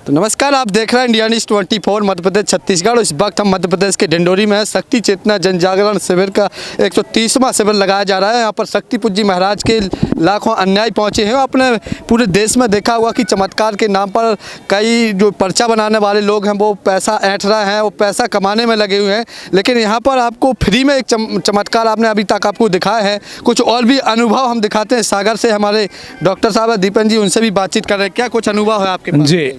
तो नमस्कार, आप देख रहे हैं इंडिया न्यूज़ 24 मध्य प्रदेश छत्तीसगढ़। इस वक्त हम मध्य प्रदेश के डिंडोरी में है। शक्ति चेतना जन जागरण शिविर का 130वां शिविर लगाया जा रहा है। यहाँ पर शक्ति पूज्य जी महाराज के लाखों अनुयायी पहुँचे हैं। अपने पूरे देश में देखा हुआ कि चमत्कार के नाम पर कई जो पर्चा बनाने वाले लोग हैं वो पैसा ऐंठ रहे हैं, वो पैसा कमाने में लगे हुए हैं। लेकिन यहाँ पर आपको फ्री में एक चमत्कार आपने अभी तक आपको दिखाया है। कुछ और भी अनुभव हम दिखाते हैं। सागर से हमारे डॉक्टर साहब है दीपन जी, उनसे भी बातचीत कर रहे हैं। क्या कुछ अनुभव है आपके पास? जी,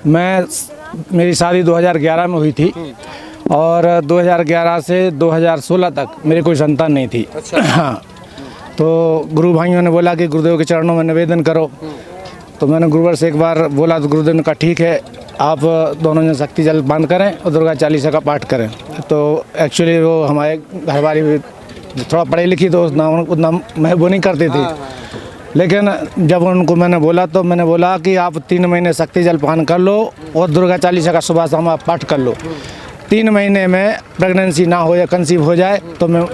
मेरी शादी 2011 में हुई थी और 2011 से 2016 तक मेरी कोई संतान नहीं थी। अच्छा। हाँ, तो गुरु भाइयों ने बोला कि गुरुदेव के चरणों में निवेदन करो। तो मैंने गुरुवर से एक बार बोला तो गुरुदेव ने कहा ठीक है, आप दोनों जन शक्ति जल पान करें और दुर्गा चालीसा का पाठ करें। तो एक्चुअली वो हमारे घरवाली भी थोड़ा पढ़ी लिखी तो उतना वो नहीं करती थी। लेकिन जब उनको मैंने बोला तो मैंने बोला कि आप 3 महीने शक्ति जल पान कर लो और दुर्गा चालीसा का सुबह शाम आप पाठ कर लो। 3 महीने में प्रेगनेंसी ना हो या कंसीव हो जाए तो मैं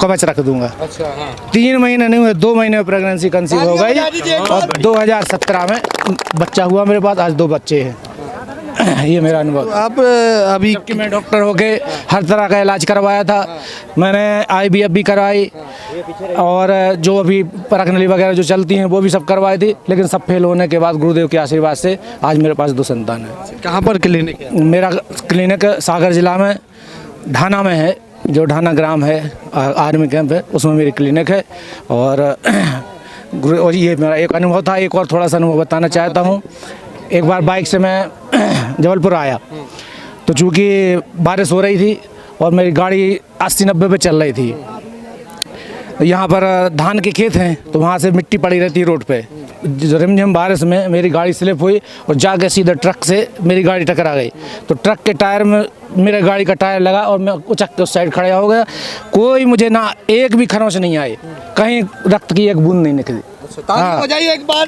कवच रख दूंगा। अच्छा, हाँ। 3 महीने नहीं हुए, 2 महीने में प्रेगनेंसी कंसीव हो गई और 2017 में बच्चा हुआ मेरे पास। आज 2 बच्चे हैं। ये मेरा अनुभव। तो आप अभी कि मैं डॉक्टर होके हर तरह का इलाज करवाया था। मैंने IVF भी करवाई और जो अभी परखनली वगैरह जो चलती हैं वो भी सब करवाई थी। लेकिन सब फेल होने के बाद गुरुदेव के आशीर्वाद से आज मेरे पास 2 संतान है। कहाँ पर क्लिनिक है? मेरा क्लिनिक सागर जिला में ढाना में है, जो ढाना ग्राम है, आर्मी कैंप है, उसमें मेरी क्लिनिक है। और ये मेरा एक अनुभव था। एक और थोड़ा सा अनुभव बताना चाहता हूँ। एक बार बाइक से मैं जबलपुर आया तो चूँकि बारिश हो रही थी और मेरी गाड़ी 80-90 पे चल रही थी। यहाँ पर धान के खेत हैं तो वहाँ से मिट्टी पड़ी रहती है रोड पे। रिमझिम बारिश में मेरी गाड़ी स्लिप हुई और जाके सीधे ट्रक से मेरी गाड़ी टकरा गई। तो ट्रक के टायर में मेरे गाड़ी का टायर लगा और मैं उचक के उस साइड खड़ा हो गया। कोई मुझे ना एक भी खरोंच नहीं आई, कहीं रक्त की एक बूंद नहीं निकली। हाँ। हो जाइए एक बार।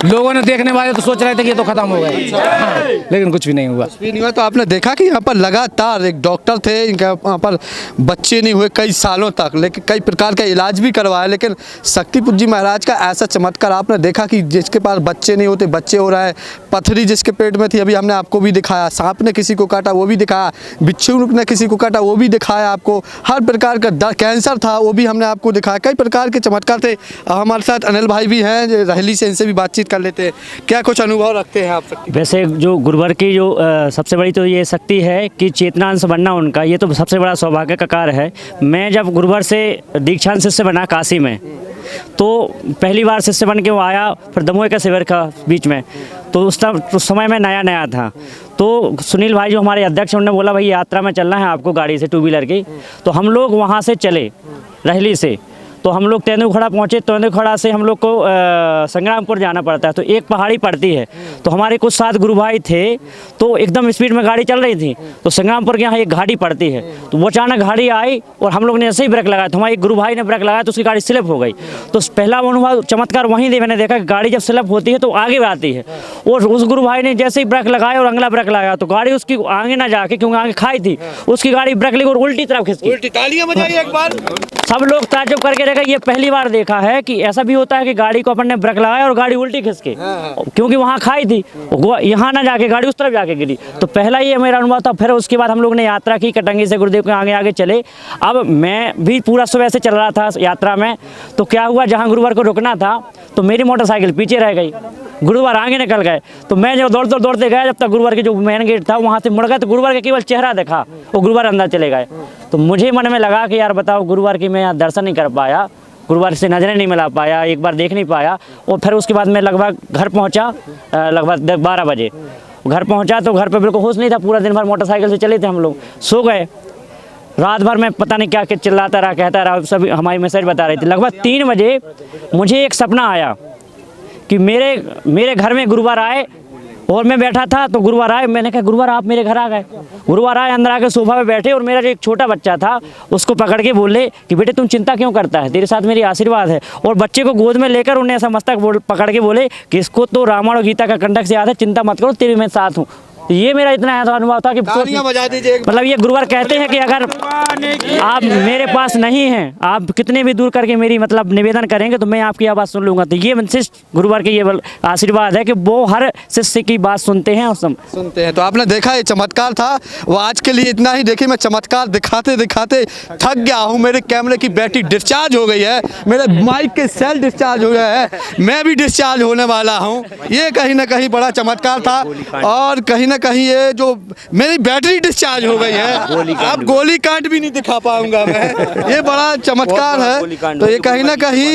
लोगों ने देखने वाले तो सोच रहे थे कि ये तो खत्म हो गया। हाँ, लेकिन कुछ भी नहीं हुआ। भी नहीं हुआ। तो आपने देखा कि यहाँ पर लगातार एक डॉक्टर थे, इनका यहाँ पर बच्चे नहीं हुए कई सालों तक, लेकिन कई प्रकार का इलाज भी करवाया। लेकिन शक्ति पूज्य महाराज का ऐसा चमत्कार आपने देखा कि जिसके पास बच्चे नहीं होते बच्चे हो रहा है, पथरी जिसके पेट में थी अभी हमने आपको भी दिखाया, सांप ने किसी को काटा वो भी दिखाया, बिच्छू ने किसी को काटा वो भी दिखाया आपको, हर प्रकार का कैंसर था वो भी हमने आपको दिखाया। कई प्रकार के चमत्कार थे। हमारे साथ अनिल भाई भी हैं रहली से, इनसे भी बातचीत कर लेते हैं। क्या कुछ अनुभव रखते हैं आप शक्ति? वैसे जो गुरुवर की जो सबसे बड़ी तो ये शक्ति है कि चेतनांश बनना उनका, ये तो सबसे बड़ा सौभाग्य का कार्य है। मैं जब गुरुवर से दीक्षांत शिष्य बना काशी में, तो पहली बार शिष्य बन के वो आया, फिर दमोह का शिविर का बीच में, तो उस समय में नया था। तो सुनील भाई जो हमारे अध्यक्ष, उन्होंने बोला भाई यात्रा में चलना है आपको गाड़ी से, 2 व्हीलर की। तो हम लोग वहाँ से चले रहली से। तो हम लोग तेंदुखड़ा पहुँचे। तेंदुखड़ा से हम लोग को संग्रामपुर जाना पड़ता है, तो एक पहाड़ी पड़ती है। तो हमारे कुछ साथ गुरु भाई थे, तो एकदम स्पीड में गाड़ी चल रही थी। तो संग्रामपुर के यहाँ एक घाटी पड़ती है, तो वो अचानक गाड़ी आई और हम लोग ने ऐसे ही ब्रेक लगाया। तो हमारे गुरु भाई ने ब्रेक लगाया तो उसकी गाड़ी स्लिप हो गई। तो पहला अनुभव चमत्कार वहीं मैंने देखा कि गाड़ी जब स्लिप होती है तो आगे आती है। और उस गुरु भाई ने जैसे ही ब्रेक लगाया और अगला ब्रेक लगाया तो गाड़ी उसकी आगे ना जाके, क्योंकि आगे खाई थी, उसकी गाड़ी ब्रेक लगी और उल्टी तरफ खिसकी। तालियां बजाइए एक बार। सब लोग ताज्जुब करके देखा। ये पहली बार देखा है कि ऐसा भी होता है कि गाड़ी को अपन ने ब्रेक लगाया और गाड़ी उल्टी खिसके, क्योंकि वहाँ खाई थी, यहाँ ना जाके गाड़ी उस तरफ जाके गिरी। तो पहला ये मेरा अनुभव था। फिर उसके बाद हम लोग ने यात्रा की कटंगी से गुरुदेव के आगे चले। अब मैं भी पूरा सुबह से चल रहा था यात्रा में। तो क्या हुआ, जहाँ गुरुवार को रुकना था तो मेरी मोटरसाइकिल पीछे रह गई, गुरुवार आगे निकल गए। तो मैं जो दौड़ते गया, जब तक गुरुवार के जो मेन गेट था वहाँ से मुड़ गए तो गुरुवार का केवल चेहरा देखा, वो गुरुवार अंदर चले गए। तो मुझे मन में लगा कि यार बताओ, गुरुवार की मैं यहाँ दर्शन नहीं कर पाया, गुरुवार से नजरें नहीं मिला पाया, एक बार देख नहीं पाया। और फिर उसके बाद मैं लगभग घर पहुँचा, लगभग 12 बजे घर पहुँचा। तो घर पे बिल्कुल होश नहीं था। पूरा दिन भर मोटरसाइकिल से चले थे हम लोग, सो गए। रात भर मैं पता नहीं क्या चिल्लाता रहा, कहता रहा, सब हमारी मैसेज बता रही थी। लगभग 3 बजे मुझे एक सपना आया कि मेरे घर में गुरुवार आए और मैं बैठा था। तो गुरुवार आए, मैंने कहा गुरुवार आप मेरे घर आ गए। गुरुवार आए, अंदर आके सोफा पे बैठे और मेरा जो एक छोटा बच्चा था उसको पकड़ के बोले कि बेटे तुम चिंता क्यों करता है, तेरे साथ मेरी आशीर्वाद है। और बच्चे को गोद में लेकर उन्हें ऐसा मस्तक पकड़ के बोले कि इसको तो रामायण और गीता का कंटक से याद है, चिंता मत करो, तेरे मैं साथ हूँ, तो ये मेरा इतना ऐसा अनुभव था कि तालियां बजा दीजिए एक बार। मतलब ये गुरुवर कहते हैं कि अगर आप मेरे पास नहीं हैं, आप कितने भी दूर करके मेरी मतलब निवेदन करेंगे तो मैं आपकी आवाज़ सुन लूँगा। तो ये शिष्य गुरुवर के ये आशीर्वाद है कि वो हर शिष्य की बात सुनते हैं और सुनते हैं। तो आपने देखा ये चमत्कार था, वो आज के लिए इतना ही। देखिए मैं चमत्कार दिखाते दिखाते थक गया हूँ। मेरे कैमरे की बैटरी डिस्चार्ज हो गई है, मेरे माइक के सेल डिस्चार्ज हो गया है, मैं भी डिस्चार्ज होने वाला हूँ। ये कहीं ना कहीं बड़ा चमत्कार था और कहीं ना कहीं ये जो मेरी बैटरी डिस्चार्ज हो गई है, अब गोली कांड भी नहीं दिखा पाऊंगा मैं। ये बड़ा चमत्कार है। तो ये कहीं ना कहीं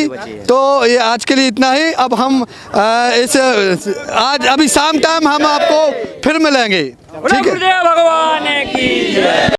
तो ये आज के लिए इतना ही। अब हम आज अभी शाम टाइम हम आपको फिर मिलेंगे, ठीक है। भगवान की